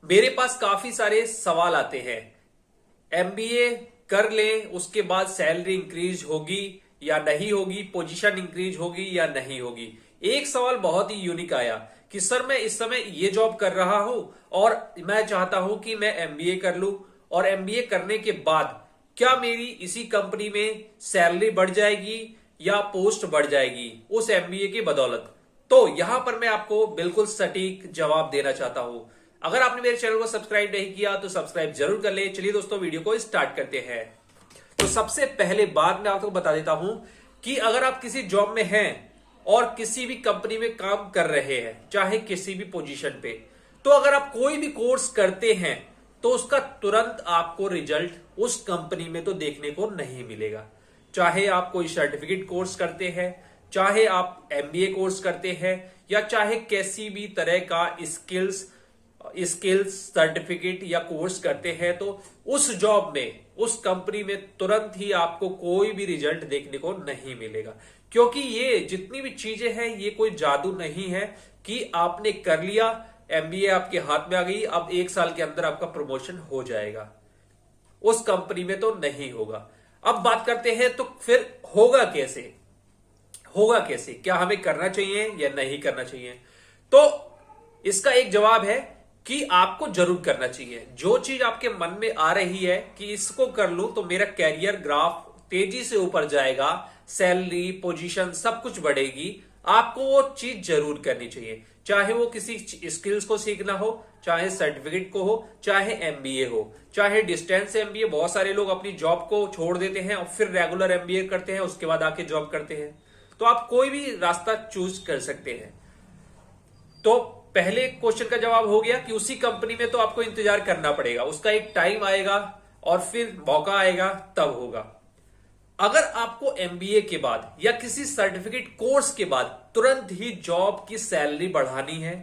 मेरे पास काफी सारे सवाल आते हैं। एमबीए कर लें, उसके बाद सैलरी इंक्रीज होगी या नहीं होगी, पोजीशन इंक्रीज होगी या नहीं होगी। एक सवाल बहुत ही यूनिक आया कि सर मैं इस समय ये जॉब कर रहा हूं और मैं चाहता हूं कि मैं एमबीए कर लूं, और एमबीए करने के बाद क्या मेरी इसी कंपनी में सैलरी बढ़ जाएगी या पोस्ट बढ़ जाएगी उस एमबीए की बदौलत। तो यहां पर मैं आपको बिल्कुल सटीक जवाब देना चाहता हूं। अगर आपने मेरे चैनल को सब्सक्राइब नहीं किया तो सब्सक्राइब जरूर कर ले। चलिए दोस्तों, वीडियो को स्टार्ट करते हैं। तो सबसे पहले बात मैं आपको बता देता हूं कि अगर आप किसी जॉब में हैं और किसी भी कंपनी में काम कर रहे हैं, चाहे किसी भी पोजीशन पे, तो अगर आप कोई भी कोर्स करते हैं तो उसका तुरंत आपको रिजल्ट उस कंपनी में तो देखने को नहीं मिलेगा। चाहे आप कोई सर्टिफिकेट कोर्स करते हैं, चाहे आप एमबीए कोर्स करते हैं, या चाहे किसी भी तरह का स्किल्स सर्टिफिकेट या कोर्स करते हैं, तो उस जॉब में, उस कंपनी में तुरंत ही आपको कोई भी रिजल्ट देखने को नहीं मिलेगा। क्योंकि ये जितनी भी चीजें हैं, ये कोई जादू नहीं है कि आपने कर लिया, एमबीए आपके हाथ में आ गई, अब 1 साल के अंदर आपका प्रमोशन हो जाएगा। उस कंपनी में तो नहीं होगा। अब बात करते हैं तो फिर होगा कैसे, होगा कैसे, क्या हमें करना चाहिए या नहीं करना चाहिए। तो इसका एक जवाब है कि आपको जरूर करना चाहिए। जो चीज आपके मन में आ रही है कि इसको कर लूं तो मेरा कैरियर ग्राफ तेजी से ऊपर जाएगा, सैलरी पोजीशन सब कुछ बढ़ेगी, आपको वो चीज जरूर करनी चाहिए। चाहे वो किसी स्किल्स को सीखना हो, चाहे सर्टिफिकेट को हो, चाहे एमबीए हो, चाहे डिस्टेंस एमबीए। बहुत सारे लोग अपनी जॉब को छोड़ देते हैं और फिर रेगुलर एमबीए करते हैं, उसके बाद आके जॉब करते हैं। तो आप कोई भी रास्ता चूज कर सकते हैं। तो पहले क्वेश्चन का जवाब हो गया कि उसी कंपनी में तो आपको इंतजार करना पड़ेगा, उसका एक टाइम आएगा और फिर मौका आएगा तब होगा। अगर आपको एमबीए के बाद या किसी सर्टिफिकेट कोर्स के बाद तुरंत ही जॉब की सैलरी बढ़ानी है,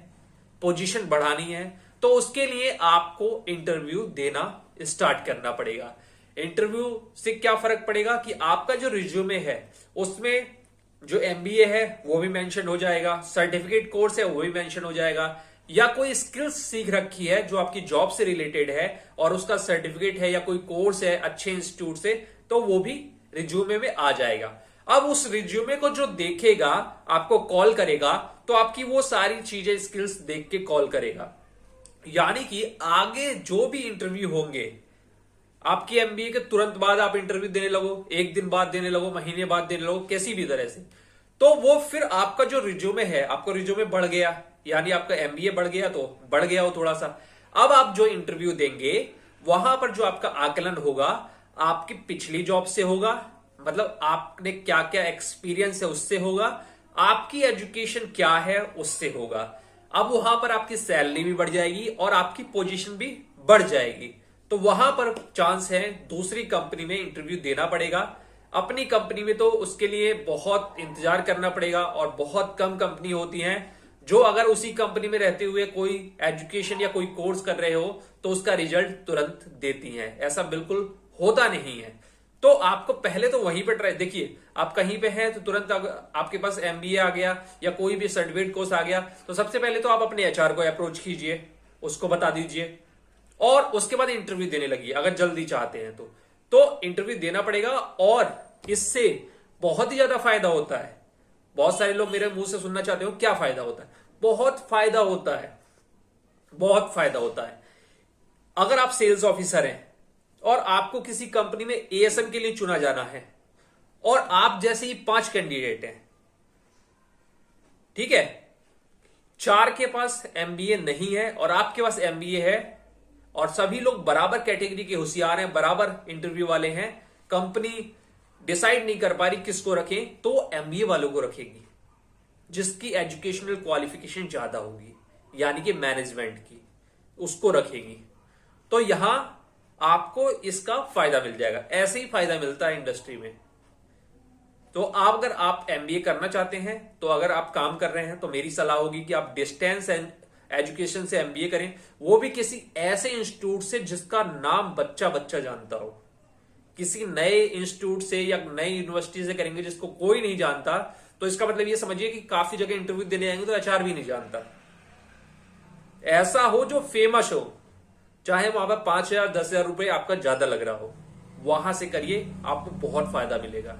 पोजीशन बढ़ानी है, तो उसके लिए आपको इंटरव्यू देना स्टार्ट करना पड़ेगा। इंटरव्यू से क्या फर्क पड़ेगा कि आपका जो रिज्यूमे है उसमें जो एमबीए है वो भी मेंशन हो जाएगा, सर्टिफिकेट कोर्स है वो भी मेंशन हो जाएगा, या कोई स्किल्स सीख रखी है जो आपकी जॉब से रिलेटेड है और उसका सर्टिफिकेट है या कोई कोर्स है अच्छे इंस्टीट्यूट से, तो वो भी रिज्यूमे में आ जाएगा। अब उस रिज्यूमे को जो देखेगा, आपको कॉल करेगा, तो आपकी वो सारी चीजें स्किल्स देख के कॉल करेगा। यानी कि आगे जो भी इंटरव्यू होंगे, आपकी एमबीए के तुरंत बाद आप इंटरव्यू देने लगो, 1 दिन बाद देने लगो, महीने बाद देने लगो, किसी भी तरह से, तो वो फिर आपका जो रिज्यूमे है, आपका रिज्यूमे बढ़ गया, यानी आपका एमबीए बढ़ गया, तो बढ़ गया हो थोड़ा सा। अब आप जो इंटरव्यू देंगे वहां पर जो आपका आकलन होगा आपकी पिछली जॉब से होगा, मतलब आपने क्या क्या एक्सपीरियंस है उससे होगा, आपकी एजुकेशन क्या है उससे होगा। अब वहां पर आपकी सैलरी भी बढ़ जाएगी और आपकी पोजीशन भी बढ़ जाएगी। तो वहां पर चांस है दूसरी कंपनी में इंटरव्यू देना पड़ेगा। अपनी कंपनी में तो उसके लिए बहुत इंतजार करना पड़ेगा और बहुत कम कंपनी होती हैं जो अगर उसी कंपनी में रहते हुए कोई एजुकेशन या कोई कोर्स कर रहे हो तो उसका रिजल्ट तुरंत देती हैं। ऐसा बिल्कुल होता नहीं है। तो आपको पहले तो वहीं पर ट्राई, देखिए आप कहीं पे हैं तो तुरंत आपके पास एमबीए आ गया या कोई भी सर्टिफिकेट कोर्स आ गया, तो सबसे पहले तो आप अपने एचआर को अप्रोच कीजिए, उसको बता दीजिए और उसके बाद इंटरव्यू देने लगी अगर जल्दी चाहते हैं तो इंटरव्यू देना पड़ेगा। और इससे बहुत ही ज्यादा फायदा होता है। बहुत सारे लोग मेरे मुंह से सुनना चाहते हो क्या फायदा होता है। बहुत फायदा होता है, बहुत फायदा होता है। अगर आप सेल्स ऑफिसर हैं और आपको किसी कंपनी में एएसएम के लिए चुना जाना है और आप जैसे ही 5 कैंडिडेट हैं, ठीक है, 4 के पास एमबीए नहीं है और आपके पास एमबीए है और सभी लोग बराबर कैटेगरी के होशियार हैं, बराबर इंटरव्यू वाले हैं, कंपनी डिसाइड नहीं कर पा रही किसको रखें, तो एमबीए वालों को रखेगी जिसकी एजुकेशनल क्वालिफिकेशन ज्यादा होगी, यानी कि मैनेजमेंट की, उसको रखेगी। तो यहां आपको इसका फायदा मिल जाएगा। ऐसे ही फायदा मिलता है इंडस्ट्री में। तो अगर आप एमबीए करना चाहते हैं, तो अगर आप काम कर रहे हैं, तो मेरी सलाह होगी कि आप डिस्टेंस एजुकेशन से एमबीए करें, वो भी किसी ऐसे इंस्टीट्यूट से जिसका नाम बच्चा बच्चा जानता हो। किसी नए इंस्टीट्यूट से या नई यूनिवर्सिटी से करेंगे जिसको कोई नहीं जानता, तो इसका मतलब ये समझिए कि काफी जगह इंटरव्यू देने आएंगे तो एचआर भी नहीं जानता। ऐसा हो जो फेमस हो, चाहे वहां पर 5,000 10,000 रुपए आपका ज्यादा लग रहा हो, वहां से करिए, आपको बहुत फायदा मिलेगा।